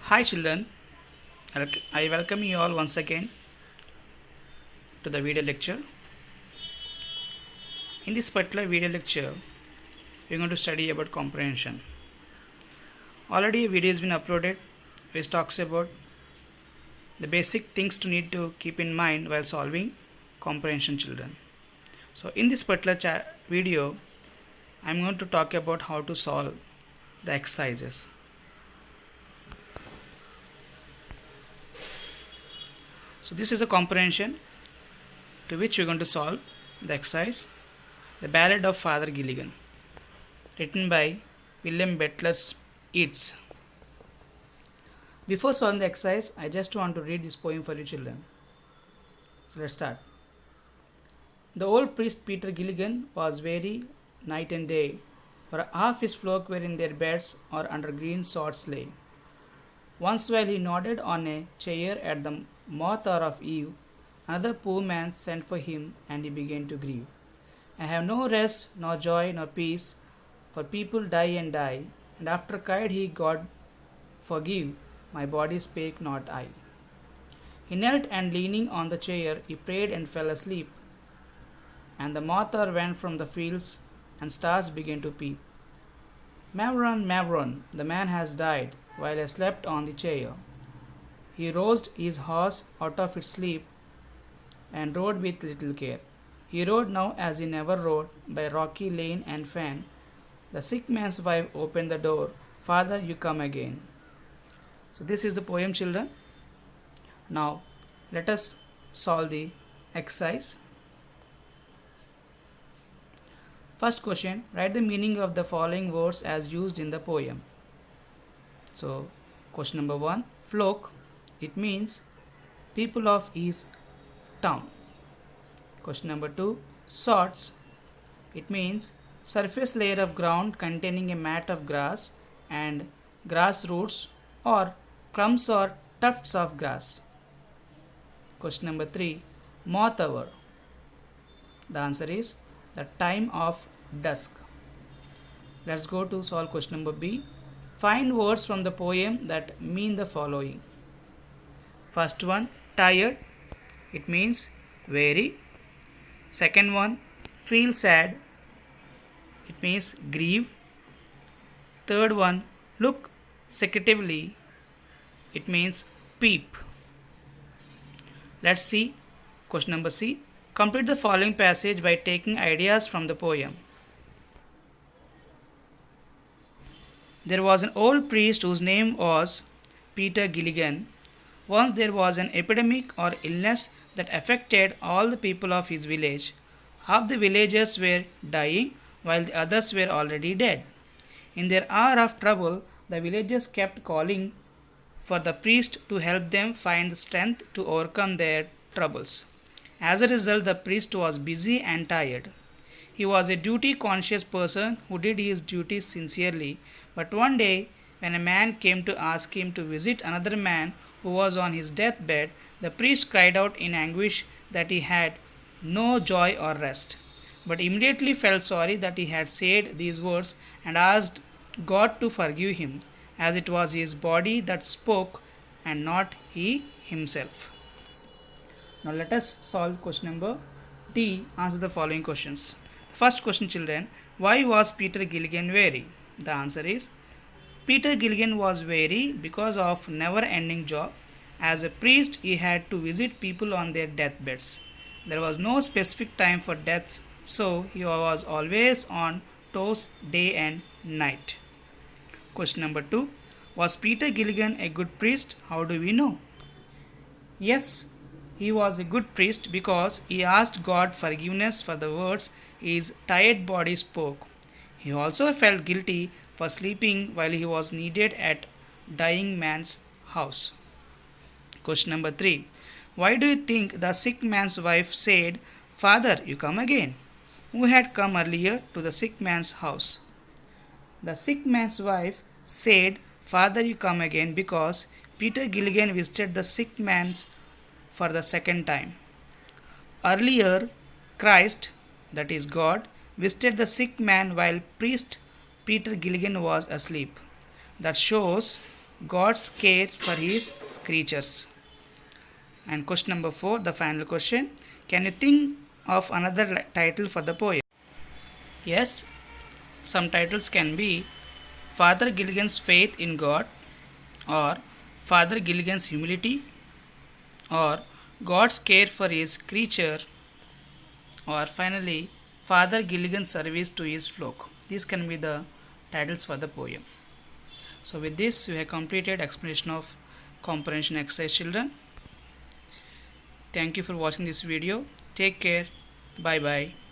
Hi children, I welcome you all once again to the video lecture. In this particular video lecture, we are going to study about comprehension. Already a video has been uploaded which talks about the basic things to need to keep in mind while solving comprehension children. So in this particular video, I am going to talk about how to solve the exercises. So this is a comprehension to which we are going to solve the exercise, The Ballad of Father Gilligan, written by William Butler Yeats. Before solving the exercise, I just want to read this poem for you children. So let's start. The old priest Peter Gilligan was weary night and day, for half his flock were in their beds or under green swords lay. Once while he nodded on a chair at the moth hour of eve, another poor man sent for him, and he began to grieve. I have no rest, nor joy, nor peace, for people die and die, and after cried he, God forgive, my body spake not I. He knelt, and leaning on the chair, he prayed and fell asleep. And the moth hour went from the fields, and stars began to peep. Mavron, Mavron, the man has died, while I slept on the chair. He roused his horse out of its sleep, and rode with little care. He rode now as he never rode, by rocky lane and fen. The sick man's wife opened the door. Father, you come again. So this is the poem, children. Now let us solve the exercise. First question, write the meaning of the following words as used in the poem. So question number 1, flock, it means people of his town. Question number 2, sods, it means surface layer of ground containing a mat of grass and grass roots or clumps or tufts of grass. Question number 3, moth hour, the answer is the time of dusk. Let's go to solve question number B. Find words from the poem that mean the following. First one, tired, it means weary. Second one, feel sad, it means grieve. Third one, look secretively, it means peep. Let's see question number C. Complete the following passage by taking ideas from the poem. There was an old priest whose name was Peter Gilligan. Once there was an epidemic or illness that affected all the people of his village. Half the villagers were dying while the others were already dead. In their hour of trouble, the villagers kept calling for the priest to help them find the strength to overcome their troubles. As a result, the priest was busy and tired. He was a duty-conscious person who did his duties sincerely, but one day, when a man came to ask him to visit another man who was on his deathbed, the priest cried out in anguish that he had no joy or rest, but immediately felt sorry that he had said these words and asked God to forgive him, as it was his body that spoke and not he himself. Now let us solve question number D. Answer the following questions. First question, children, why was Peter Gilligan weary? The answer is Peter Gilligan was weary because of never-ending job. As a priest, he had to visit people on their deathbeds. There was no specific time for deaths, so he was always on toes day and night. Question number 2. Was Peter Gilligan a good priest? How do we know? Yes, he was a good priest because he asked God forgiveness for the words his tired body spoke. He also felt guilty for sleeping while he was needed at dying man's house. Question number 3. Why do you think the sick man's wife said, Father, you come again? Who had come earlier to the sick man's house? The sick man's wife said, Father, you come again because Peter Gilligan visited the sick man's for the second time. Earlier, Christ, that is God, visited the sick man while priest Peter Gilligan was asleep. That shows God's care for his creatures. And question number 4, the final question. Can you think of another title for the poem? Yes, some titles can be Father Gilligan's Faith in God, or Father Gilligan's Humility, or God's Care for His Creature, or finally Father Gilligan's Service to His Flock. These can be the titles for the poem. So with this we have completed explanation of comprehension exercise, children. Thank you for watching this video. Take care. Bye bye.